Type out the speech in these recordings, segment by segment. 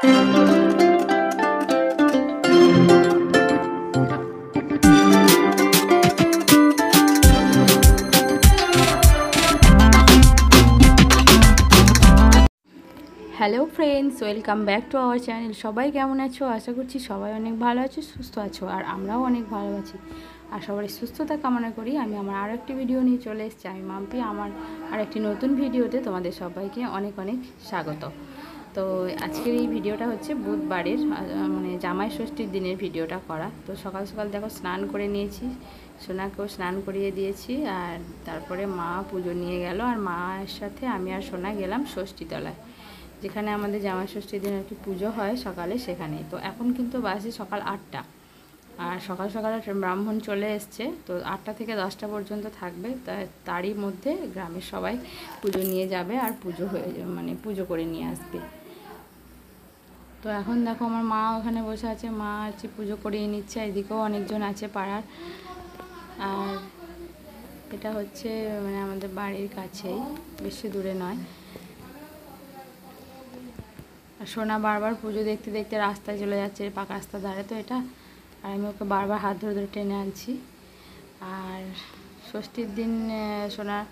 Hello friends, welcome back to our channel. সবাই কেমন আছো? আশা করছি সবাই অনেক ভালো আছো, সুস্থ আছো, আর আমরাও অনেক ভালো আছি। আর সবাই সুস্থতা কামনা করি। আমি আমার আরও একটি ভিডিও নিয়ে চলে এসেছি। আমি মাম্পি। আমার আর একটি নতুন ভিডিওতে তোমাদের সবাইকে অনেক অনেক স্বাগত। তো আজকের এই ভিডিওটা হচ্ছে বুধবারের, মানে জামাই ষষ্ঠীর দিনের ভিডিওটা করা। তো সকাল সকাল দেখো স্নান করে নিয়েছি, সোনাকেও স্নান করিয়ে দিয়েছি, আর তারপরে মা পুজো নিয়ে গেল, আর মায়ের সাথে আমি আর সোনা গেলাম ষষ্ঠীতলায়, যেখানে আমাদের জামাই ষষ্ঠীর দিন একটি পুজো হয় সকালে, সেখানেই। তো এখন কিন্তু বাজে সকাল 8টা, আর সকাল সকালে ব্রাহ্মণ চলে এসছে। তো 8টা থেকে 10টা পর্যন্ত থাকবে। তারই মধ্যে গ্রামের সবাই পুজো নিয়ে যাবে, আর পুজো হয়ে মানে পুজো করে নিয়ে আসবে। তো এখন দেখো আমার মা ওখানে বসে আছে, মা হচ্ছে পুজো করিয়ে নিচ্ছে। এদিকেও অনেকজন আছে পাড়ার। আর এটা হচ্ছে মানে আমাদের বাড়ির কাছেই, বেশি দূরে নয়। আর সোনা বারবার পুজো দেখতে দেখতে রাস্তায় চলে যাচ্ছে, পাকা রাস্তার ধারে তো এটা, আর আমি ওকে বারবার হাত ধরে ধরে টেনে আনছি। আর ষষ্ঠীর দিন সোনার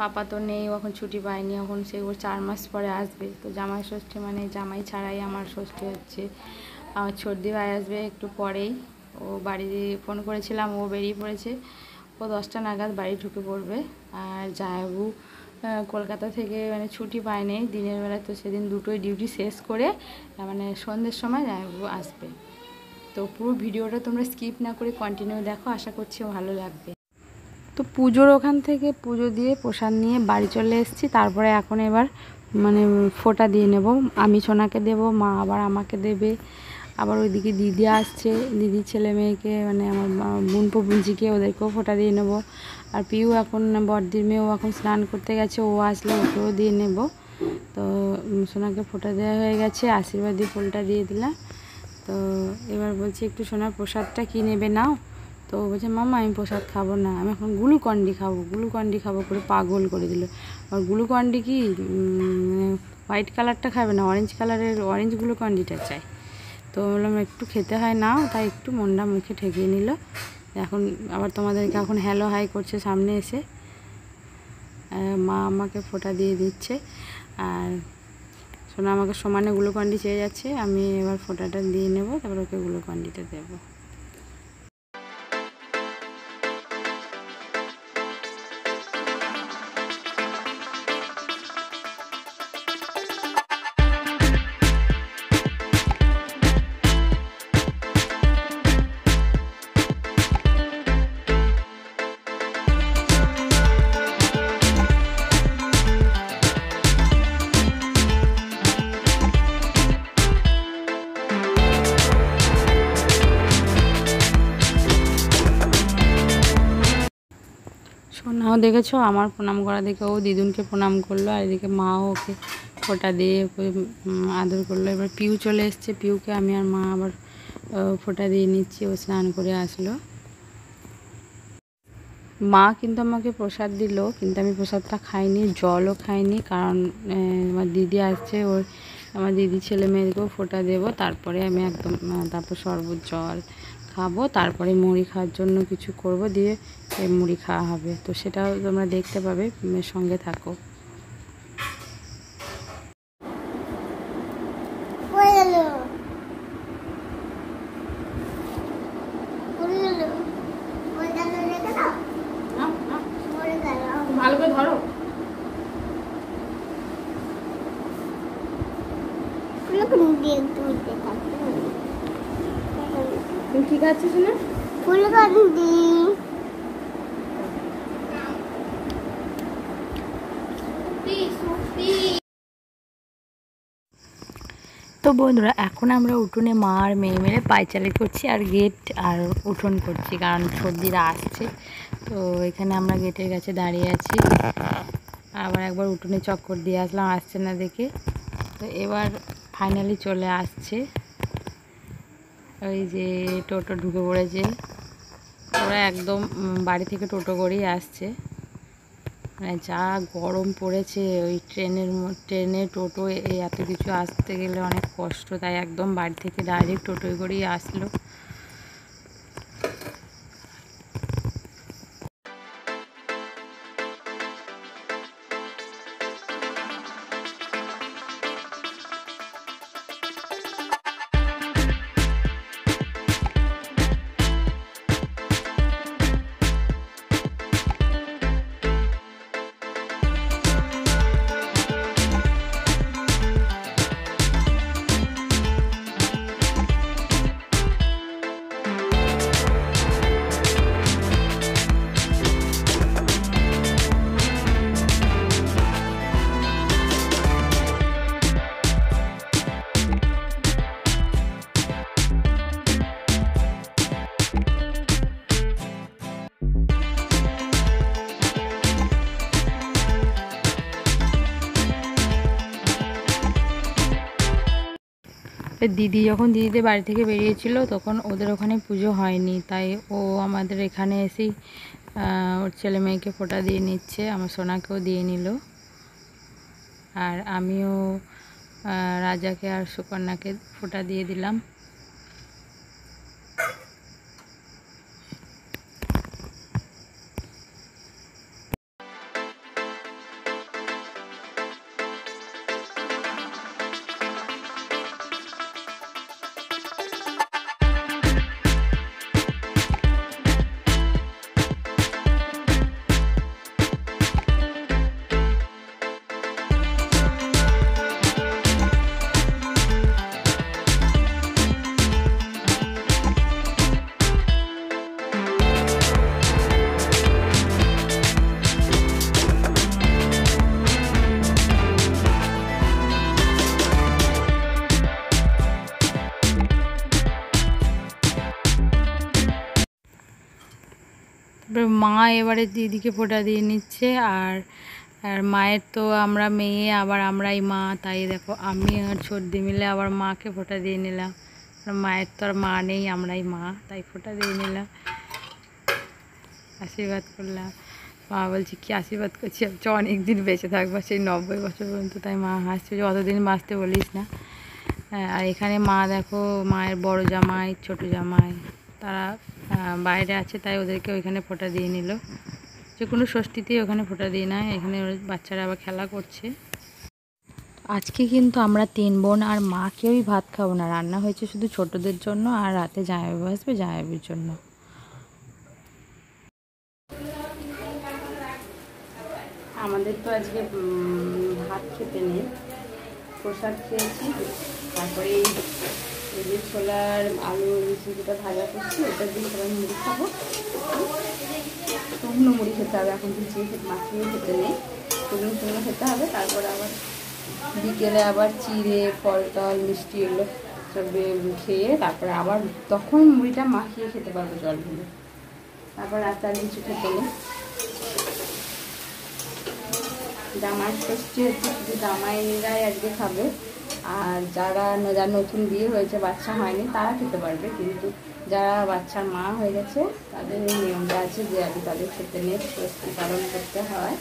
পাপা তো নেই, এখন ছুটি পায়নি, এখন সে ওর 4 মাস পরে আসবে। তো জামাই ষষ্ঠী মানে জামাই ছাড়াই আমার ষষ্ঠী হচ্ছে। আমার সর্দি ভাই আসবে একটু পরেই। ও বাড়ি ফোন করেছিলাম, ও বেরিয়ে পড়েছে। ও 10টা নাগাদ বাড়ি ঢুকে পড়বে। আর জায়াবু কলকাতা থেকে মানে ছুটি পায়নি দিনের বেলা, তো সেদিন দুটোই ডিউটি শেষ করে মানে সন্ধ্যের সময় জায়াবু আসবে। তো পুরো ভিডিওটা তোমরা স্কিপ না করে কন্টিনিউ দেখো, আশা করছি ভালো লাগবে। তো পুজোর ওখান থেকে পুজো দিয়ে প্রসাদ নিয়ে বাড়ি চলে এসেছি। তারপরে এখন এবার মানে ফোঁটা দিয়ে নেব। আমি সোনাকে দেব, মা আবার আমাকে দেবে। আবার ওইদিকে দিদি আসছে, দিদির ছেলে মেয়েকে মানে আমার বোন পবুনজিকে, ওদেরকেও ফোঁটা দিয়ে নেব। আর পিউ এখন বড়দির মেয়েও এখন স্নান করতে গেছে, ও আসলে ওকেও দিয়ে নেব। তো সোনাকে ফোঁটা দেওয়া হয়ে গেছে, আশীর্বাদ দিয়ে ফুলটা দিয়ে দিলাম। তো এবার বলছি একটু সোনার প্রসাদটা কী নেবে নাও। তো বলছে মামা আমি প্রসাদ খাবো না, আমি এখন গ্লুকন্ডি খাবো, গ্লুকন্ডি খাবো করে পাগল করে দিল। আর গ্লুকন্ডি কি হোয়াইট কালারটা খাবে না, অরেঞ্জ কালারের অরেঞ্জ গ্লুকন্ডিটা চাই। তো বললাম একটু খেতে হয় না, তাই একটু মনটা মুখে ঠেকিয়ে নিল। এখন আবার তোমাদেরকে এখন হ্যালো হাই করছে সামনে এসে। মা আমাকে ফোঁটা দিয়ে দিচ্ছে, আর সোনা আমাকে সমানে গ্লুকন্ডি চেয়ে যাচ্ছে। আমি এবার ফোঁটাটা দিয়ে নেব, তারপর ওকে গ্লুকন্ডিটা দেবো। সোনাও দেখেছো আমার প্রণাম করা দেখে ও দিদুনকে প্রণাম করলো, আর এদিকে মাও ওকে ফোঁটা দিয়ে ওকে আদর করলো। এবার পিউ চলে এসছে, পিউকে আমি আর মা আবার ফোঁটা দিয়ে নিচ্ছি। ও স্নান করে আসলো। মা কিন্তু আমাকে প্রসাদ দিল, কিন্তু আমি প্রসাদটা খাইনি, জলও খাইনি, কারণ আমার দিদি আসছে, ওর আমার দিদি ছেলে মেয়েদেরকেও ফোঁটা দেবো। তারপরে আমি একদম তারপর শরবত জল খাবো, তারপরে মুড়ি খাওয়ার জন্য কিছু করব, দিয়ে মুড়ি খাওয়া হবে। তো সেটাও তোমরা দেখতে পাবে, সঙ্গে থাকো। ভালো করে ধরো, তুমি ঠিক আছিস না? ফুলকান্দি তো বন্ধুরা, এখন আমরা উঠোনে মা আর মেয়ে মেরে পায়চারি করছি, আর গেট আর উঠোন করছি, কারণ সর্দিরা আসছে। তো এখানে আমরা গেটের কাছে দাঁড়িয়ে আছি। আবার একবার উঠোনে চক্কর দিয়ে আসলাম, আসছে না দেখে। তো এবার ফাইনালি চলে আসছে, ওই যে টোটো ঢুকে পড়েছে। ওরা একদম বাড়ি থেকে টোটো করেই আসছে। মানে যা গরম পড়েছে, ওই ট্রেনে টোটো এত কিছু আসতে গেলে অনেক কষ্ট, তাই একদম বাড়ি থেকে ডাইরেক্ট টোটোয় করেই আসলো। দিদি যখন দিদিদের বাড়ি থেকে বেরিয়েছিল তখন ওদের ওখানে পুজো হয়নি, তাই ও আমাদের এখানে এসেই ওর ছেলে মেয়েকে ফোঁটা দিয়ে নিচ্ছে, আমার সোনাকেও দিয়ে নিল। আর আমিও রাজাকে আর সুকন্যাকে ফোঁটা দিয়ে দিলাম। মা এবারে দিদিকে ফোঁটা দিয়ে নিচ্ছে। আর মায়ের তো আমরা মেয়ে, আবার আমরাই মা, তাই দেখো আমি আর ছোটদি মিলে আবার মাকে ফোঁটা দিয়ে নিলাম। মায়ের তো আর মা নেই, আমরাই মা, তাই ফোঁটা দিয়ে নিলাম, আশীর্বাদ করলাম। মা বলছি কি আশীর্বাদ করছি, অনেক দিন বেঁচে থাকবো, সেই 90 বছর পর্যন্ত। তাই মা হাসছে যে অতদিন বাঁচতে বলিস না। আর এখানে মা দেখো, মায়ের বড় জামাই ছোট জামাই তারা বাইরে আছে, তাই ওদেরকে ওইখানে ফোঁটা দিয়ে নিল। যে কোনো ষষ্ঠীতেই ওখানে ফোঁটা দিয়ে নেয়, এখানে বাচ্চারা আবার খেলা করছে। আজকে কিন্তু আমরা 3 বোন আর মা কেউই ভাত খাবো না, রান্না হয়েছে শুধু ছোটদের জন্য, আর রাতে জামাইবাবু আসবে জামাইবাবুর জন্য। আমাদের তো আজকে ভাত খেতে নেই, প্রসাদ খেয়েছি। তারপরে এই যে ছোলার আলু যেটা ভাজা করছি, ওটা দিয়ে সবাই মুড়ি খাবো। শুকনো মুড়ি খেতে হবে, এখন ভিজিয়ে মাখিয়ে খেতে নেই, শুকনো শুকনো খেতে হবে। তারপরে আবার বিকেলে আবার চিড়ে ফল টল মিষ্টি এগুলো সব খেয়ে তারপরে আবার তখন মুড়িটা মাখিয়ে খেতে পারবো জল দিয়ে। তারপর রাতে আর কিছু খেতে নেই। জামাই ষষ্ঠী হচ্ছে, শুধু জামাইরাই আজকে খাবে, আর যারা নতুন বিয়ে হয়েছে বাচ্চা হয়নি তারা খেতে পারবে, কিন্তু যারা বাচ্চার মা হয়ে গেছে তাদের এই নিয়মটা আছে যে আগে তাদের খেতে নিয়ে ষষ্ঠী পালন করতে হয়।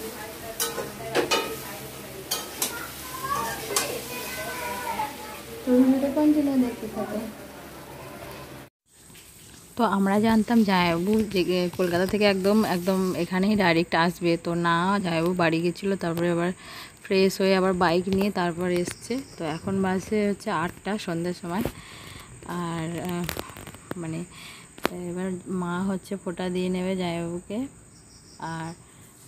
কন্টিনিউ দেখতে থাকে। তো আমরা জানতাম জামাইবাবু যে কলকাতা থেকে একদম এখানেই ডাইরেক্ট আসবে, তো না, জামাইবাবু বাড়ি গেছিলো, তারপরে আবার ফ্রেশ হয়ে আবার বাইক নিয়ে তারপর এসছে। তো এখন বাজে হচ্ছে 8টা সন্ধ্যার সময়। আর মানে এবার মা হচ্ছে ফোঁটা দিয়ে নেবে জামাইবাবুকে। আর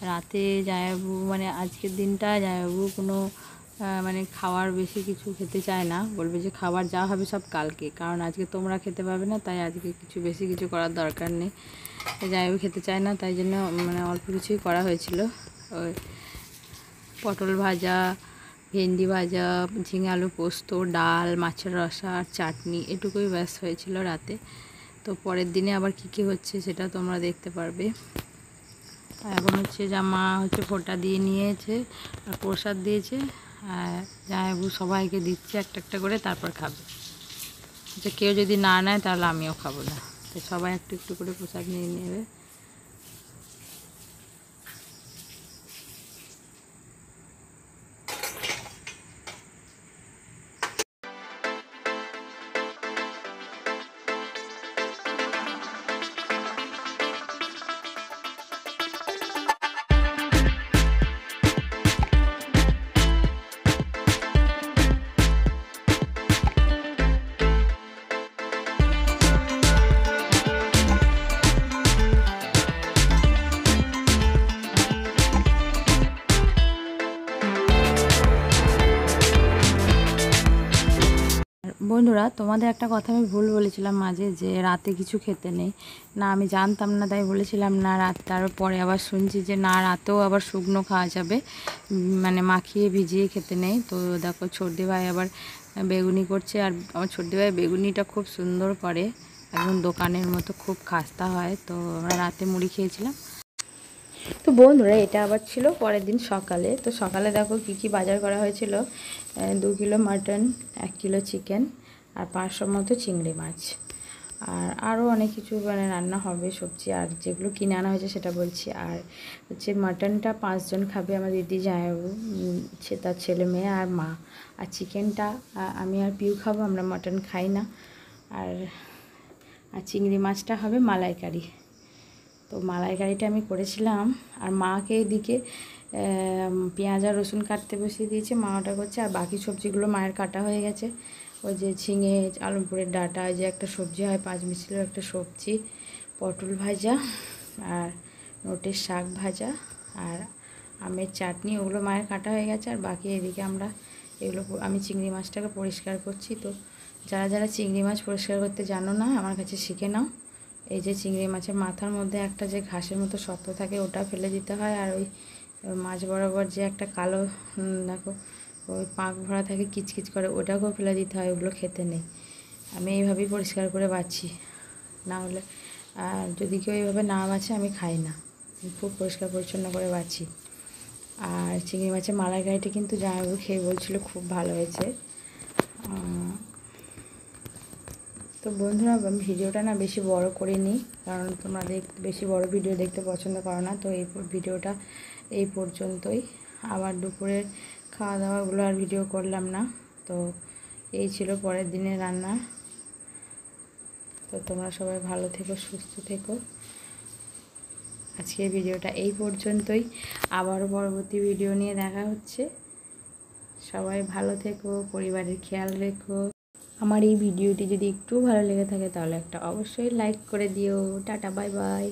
রাতে জামাইবাবু মানে আজকের দিনটা জামাইবাবু কোনো মানে খাওয়ার বেশি কিছু খেতে চায় না, বলবে যে খাবার যা হবে সব কালকে, কারণ আজকে তোমরা খেতে পাবে না, তাই আজকে বেশি কিছু করার দরকার নেই। জামাইবাবু খেতে চায় না, তাই জন্য মানে অল্প কিছুই করা হয়েছিল। ওই পটল ভাজা, ভেন্ডি ভাজা, ঝিঙে আলু পোস্ত, ডাল, মাছের রসা আর চাটনি, এটুকুই ব্যাস হয়েছিল রাতে। তো পরের দিনে আবার কী হচ্ছে সেটা তোমরা দেখতে পারবে। এখন হচ্ছে মা হচ্ছে ফোঁটা দিয়ে নিয়েছে আর প্রসাদ দিয়েছে, আর জামাইবাবু সবাইকে দিচ্ছে একটা একটা করে, তারপর খাবে। আচ্ছা, কেউ যদি না নেয় তাহলে আমিও খাবো না, তো সবাই একটু একটু করে প্রসাদ নিয়ে নেবে। বন্ধুরা, তোমাদের একটা কথা আমি ভুল বলেছিলাম মাঝে, যে রাতে কিছু খেতে নেই। না, আমি জানতাম না, তাই বলেছিলাম না রাত। তারপরে আবার শুনছি যে না, রাতেও আবার শুকনো খাওয়া যাবে, মানে মাখিয়ে ভিজিয়ে খেতে নেই। তো দেখো, ছোটদি ভাই আবার বেগুনি করছে। আর আমার ছোটদি ভাই বেগুনিটা খুব সুন্দর করে, একদম দোকানের মতো, খুব খাস্তা হয়। তো আমরা রাতে মুড়ি খেয়েছিলাম। তো বন্ধুরা, এটা আবার ছিল পরের দিন সকালে। তো সকালে দেখো কি কি বাজার করা হয়েছিল। 2 কিলো মাটন, 1 কিলো চিকেন, আর 500 মতো চিংড়ি মাছ, আর আরও অনেক কিছু মানে রান্না হবে, সবজি। আর যেগুলো কিনে আনা হয়েছে সেটা বলছি। আর হচ্ছে মাটনটা 5 জন খাবে, আমার দিদি, জামাইবাবু, তার ছেলে মেয়ে আর মা। আর চিকেনটা আমি আর পিউ খাবো, আমরা মাটন খাই না। আর চিংড়ি মাছটা হবে মালাইকারি। তো মালাইকারিটা আমি করেছিলাম। আর মাকে এদিকে পেঁয়াজ আর রসুন কাটতে বসিয়ে দিয়েছে, মা ওটা করছে। আর বাকি সবজিগুলো মায়ের কাটা হয়ে গেছে। ওই যে ঝিঙে, আলমপুরের ডাঁটা, যে একটা সবজি হয় পাঁচমিশালির একটা সবজি, পটল ভাজা, আর নোটের শাক ভাজা, আর আমের চাটনি, ওগুলো মায়ের কাটা হয়ে গেছে। আর বাকি এদিকে আমি চিংড়ি মাছটাকে পরিষ্কার করছি। তো যারা যারা চিংড়ি মাছ পরিষ্কার করতে জানো না, আমার কাছে শিখে নাও। এই যে চিংড়ি মাছের মাথার মধ্যে একটা যে ঘাসের মতো শক্ত থাকে, ওটা ফেলে দিতে হয়। আর ওই মাছ বরাবর যে একটা কালো, দেখো ওই পাক ভরা থাকে, কিচকিচ করে, ওটাকেও ফেলে দিতে হয়। ওগুলো খেতে নেই। আমি এইভাবেই পরিষ্কার করে বাছি, না হলে আর যদি কেউ এইভাবে না বাছে আমি খাই না। খুব পরিষ্কার পরিচ্ছন্ন করে বাছি। আর চিংড়ি মাছের মালাইকারিটা কিন্তু জামাইবাবু খেয়ে বলছিল খুব ভালো হয়েছে। তো বন্ধুরা, ভিডিওটা না বেশি বড় করিনি, কারণ তোমরা বেশি বড় ভিডিও দেখতে পছন্দ করো না। তো এই ভিডিওটা এই পর্যন্তই। আবার দুপুরের খাওয়া দাওয়াগুলো আর ভিডিও করলাম না। তো এই ছিল পরের দিনের রান্না। তো তোমরা সবাই ভালো থেকো, সুস্থ থেকো। আজকের ভিডিওটা এই পর্যন্তই। আবারও পরবর্তী ভিডিও নিয়ে দেখা হচ্ছে। সবাই ভালো থেকো, পরিবারের খেয়াল রেখো। আমার এই ভিডিওটি যদি একটু ভালো লেগে থাকে তাহলে একটা অবশ্যই লাইক করে দিও। Tata, bye bye.